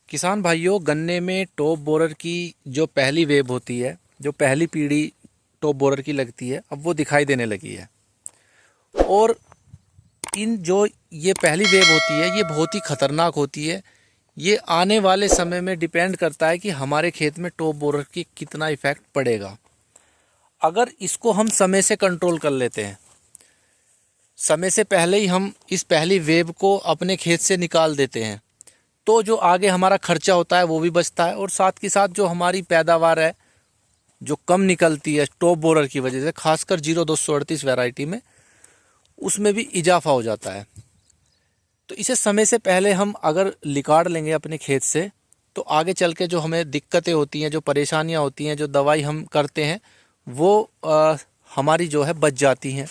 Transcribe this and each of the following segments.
किसान भाइयों, गन्ने में टॉप बोरर की जो पहली वेव होती है, जो पहली पीढ़ी टॉप बोरर की लगती है, अब वो दिखाई देने लगी है। और इन जो ये पहली वेव होती है, ये बहुत ही खतरनाक होती है। ये आने वाले समय में डिपेंड करता है कि हमारे खेत में टॉप बोरर की कितना इफेक्ट पड़ेगा। अगर इसको हम समय से कंट्रोल कर लेते हैं, समय से पहले ही हम इस पहली वेव को अपने खेत से निकाल देते हैं, तो जो आगे हमारा खर्चा होता है वो भी बचता है। और साथ के साथ जो हमारी पैदावार है, जो कम निकलती है टॉप बोरर की वजह से, खासकर 0238 वैरायटी में, उसमें भी इजाफा हो जाता है। तो इसे समय से पहले हम अगर निकाल लेंगे अपने खेत से, तो आगे चल के जो हमें दिक्कतें होती हैं, जो परेशानियां होती हैं, जो दवाई हम करते हैं, वो हमारी जो है बच जाती हैं।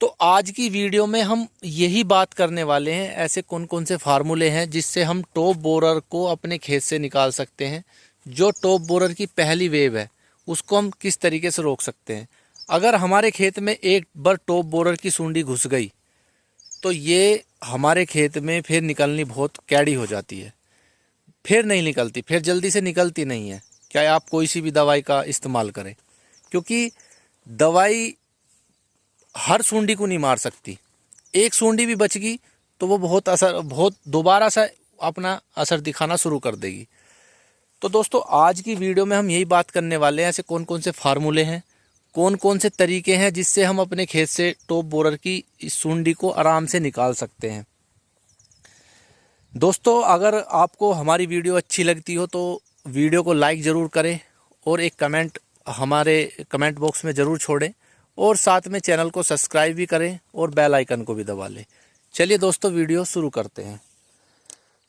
तो आज की वीडियो में हम यही बात करने वाले हैं, ऐसे कौन कौन से फार्मूले हैं जिससे हम टॉप बोरर को अपने खेत से निकाल सकते हैं। जो टॉप बोरर की पहली वेव है, उसको हम किस तरीके से रोक सकते हैं। अगर हमारे खेत में एक बार टॉप बोरर की सूंडी घुस गई, तो ये हमारे खेत में फिर निकलनी बहुत कैड़ी हो जाती है। फिर नहीं निकलती, फिर जल्दी से निकलती नहीं है, चाहे आप कोई सी भी दवाई का इस्तेमाल करें, क्योंकि दवाई हर सूंडी को नहीं मार सकती। एक सूंडी भी बच गई तो वो बहुत दोबारा से अपना असर दिखाना शुरू कर देगी। तो दोस्तों, आज की वीडियो में हम यही बात करने वाले हैं, ऐसे कौन कौन से फार्मूले हैं, कौन कौन से तरीके हैं जिससे हम अपने खेत से टॉप बोरर की इस सूंडी को आराम से निकाल सकते हैं। दोस्तों, अगर आपको हमारी वीडियो अच्छी लगती हो तो वीडियो को लाइक ज़रूर करें और एक कमेंट हमारे कमेंट बॉक्स में ज़रूर छोड़ें, और साथ में चैनल को सब्सक्राइब भी करें और बेल आइकन को भी दबा लें। चलिए दोस्तों, वीडियो शुरू करते हैं।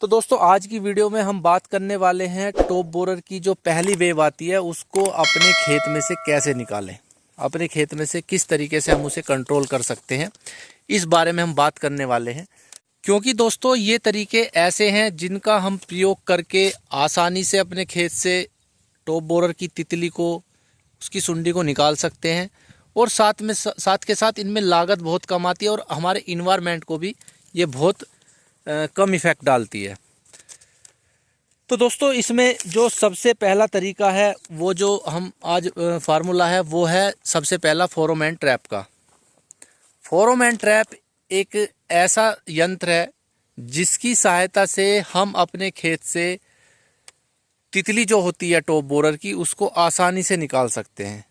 तो दोस्तों, आज की वीडियो में हम बात करने वाले हैं टॉप बोरर की जो पहली वेव आती है, उसको अपने खेत में से कैसे निकालें, अपने खेत में से किस तरीके से हम उसे कंट्रोल कर सकते हैं, इस बारे में हम बात करने वाले हैं। क्योंकि दोस्तों, ये तरीके ऐसे हैं जिनका हम प्रयोग करके आसानी से अपने खेत से टॉप बोरर की तितली को, उसकी सुंडी को निकाल सकते हैं। और साथ के साथ इनमें लागत बहुत कम आती है और हमारे इन्वायरमेंट को भी ये बहुत कम इफ़ेक्ट डालती है। तो दोस्तों, इसमें जो सबसे पहला तरीका है, वो जो हम आज फार्मूला है, वो है सबसे पहला फेरोमोन ट्रैप का। फेरोमोन ट्रैप एक ऐसा यंत्र है जिसकी सहायता से हम अपने खेत से तितली जो होती है टॉप बोरर की, उसको आसानी से निकाल सकते हैं।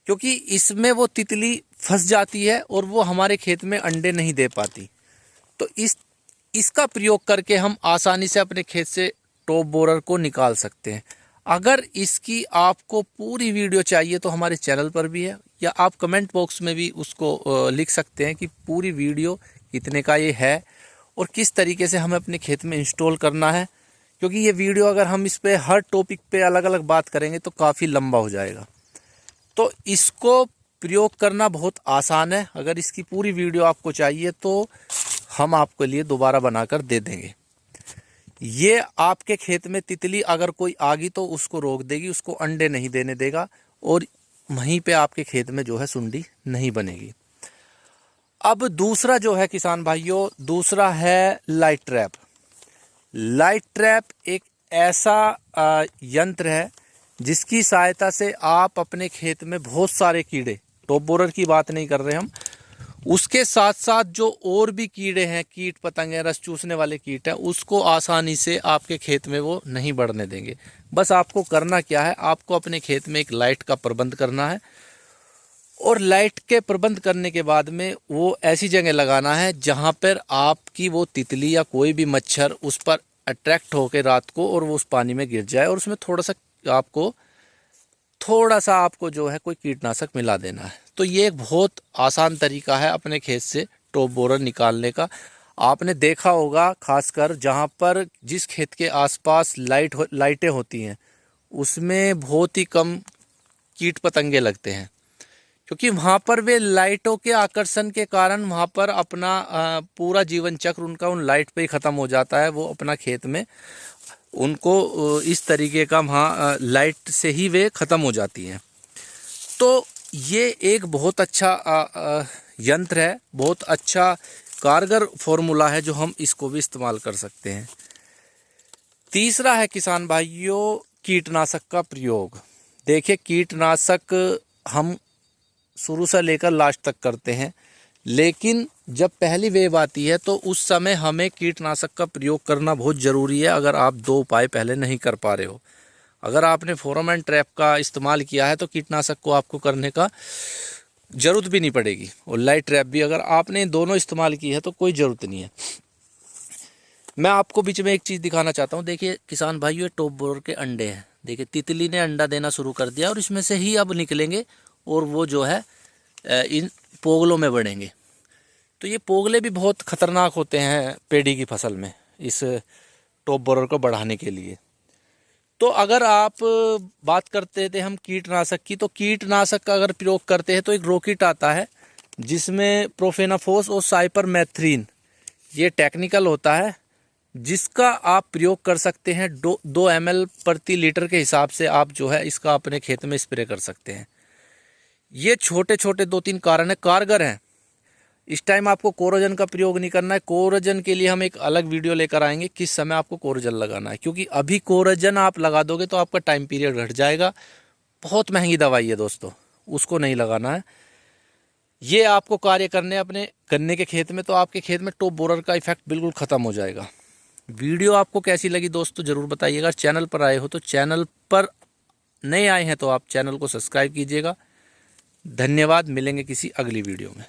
क्योंकि इसमें वो तितली फंस जाती है और वो हमारे खेत में अंडे नहीं दे पाती। तो इसका प्रयोग करके हम आसानी से अपने खेत से टॉप बोरर को निकाल सकते हैं। अगर इसकी आपको पूरी वीडियो चाहिए तो हमारे चैनल पर भी है, या आप कमेंट बॉक्स में भी उसको लिख सकते हैं कि पूरी वीडियो कितने का ये है और किस तरीके से हमें अपने खेत में इंस्टॉल करना है। क्योंकि ये वीडियो अगर हम इस पे हर टॉपिक पे अलग अलग बात करेंगे तो काफ़ी लंबा हो जाएगा। तो इसको प्रयोग करना बहुत आसान है। अगर इसकी पूरी वीडियो आपको चाहिए तो हम आपके लिए दोबारा बनाकर दे देंगे। ये आपके खेत में तितली अगर कोई आ गई तो उसको रोक देगी, उसको अंडे नहीं देने देगा, और वहीं पे आपके खेत में जो है सुंडी नहीं बनेगी। अब दूसरा जो है किसान भाइयों, दूसरा है लाइट ट्रैप। लाइट ट्रैप एक ऐसा यंत्र है जिसकी सहायता से आप अपने खेत में बहुत सारे कीड़े, टॉप बोरर की बात नहीं कर रहे हम, उसके साथ साथ जो और भी कीड़े हैं, कीट पतंगे, रस चूसने वाले कीट हैं, उसको आसानी से आपके खेत में वो नहीं बढ़ने देंगे। बस आपको करना क्या है, आपको अपने खेत में एक लाइट का प्रबंध करना है, और लाइट के प्रबंध करने के बाद में वो ऐसी जगह लगाना है जहाँ पर आपकी वो तितली या कोई भी मच्छर उस पर अट्रैक्ट होकर रात को और वो उस पानी में गिर जाए, और उसमें थोड़ा सा आपको जो है कोई कीटनाशक मिला देना है। तो ये एक बहुत आसान तरीका है अपने खेत से टॉप बोरर निकालने का। आपने देखा होगा, खासकर जहाँ पर जिस खेत के आसपास लाइटें होती हैं, उसमें बहुत ही कम कीट पतंगे लगते हैं, क्योंकि वहाँ पर वे लाइटों के आकर्षण के कारण वहाँ पर अपना पूरा जीवन चक्र उनका उन लाइट पे ही ख़त्म हो जाता है। वो अपना खेत में उनको इस तरीके का वहाँ लाइट से ही वे ख़त्म हो जाती हैं। तो ये एक बहुत अच्छा यंत्र है, बहुत अच्छा कारगर फॉर्मूला है, जो हम इसको भी इस्तेमाल कर सकते हैं। तीसरा है किसान भाइयों कीटनाशक का प्रयोग। देखिए कीटनाशक हम शुरू से लेकर लास्ट तक करते हैं, लेकिन जब पहली वेव आती है तो उस समय हमें कीटनाशक का प्रयोग करना बहुत ज़रूरी है। अगर आप 2 उपाय पहले नहीं कर पा रहे हो, अगर आपने फेरोमोन ट्रैप का इस्तेमाल किया है तो कीटनाशक को आपको करने का ज़रूरत भी नहीं पड़ेगी, और लाइट ट्रैप भी अगर आपने दोनों इस्तेमाल की है तो कोई ज़रूरत नहीं है। मैं आपको बीच में एक चीज़ दिखाना चाहता हूँ। देखिए किसान भाइयों, ये टॉप बोरर के अंडे हैं। देखिए तितली ने अंडा देना शुरू कर दिया और इसमें से ही अब निकलेंगे और वो जो है इन पोगलों में बढ़ेंगे। तो ये पोगले भी बहुत ख़तरनाक होते हैं पेड़ी की फसल में, इस टॉप बोरर को बढ़ाने के लिए। तो अगर आप बात करते थे हम कीटनाशक की, तो कीटनाशक का अगर प्रयोग करते हैं तो एक रॉकेट आता है जिसमें प्रोफेनाफोस और साइपरमेथ्रिन ये टेक्निकल होता है, जिसका आप प्रयोग कर सकते हैं 2 ml प्रति लीटर के हिसाब से। आप जो है इसका अपने खेत में स्प्रे कर सकते हैं। ये छोटे छोटे 2-3 कारण है, कारगर हैं। इस टाइम आपको कोरोजन का प्रयोग नहीं करना है। कोरोजन के लिए हम एक अलग वीडियो लेकर आएंगे किस समय आपको कोरोजन लगाना है, क्योंकि अभी कोरोजन आप लगा दोगे तो आपका टाइम पीरियड घट जाएगा। बहुत महंगी दवाई है दोस्तों, उसको नहीं लगाना है। ये आपको कार्य करने अपने गन्ने के खेत में, तो आपके खेत में टॉप बोरर का इफेक्ट बिल्कुल ख़त्म हो जाएगा। वीडियो आपको कैसी लगी दोस्तों ज़रूर बताइएगा। चैनल पर आए हो तो चैनल पर, नए आए हैं तो आप चैनल को सब्सक्राइब कीजिएगा। धन्यवाद, मिलेंगे किसी अगली वीडियो में।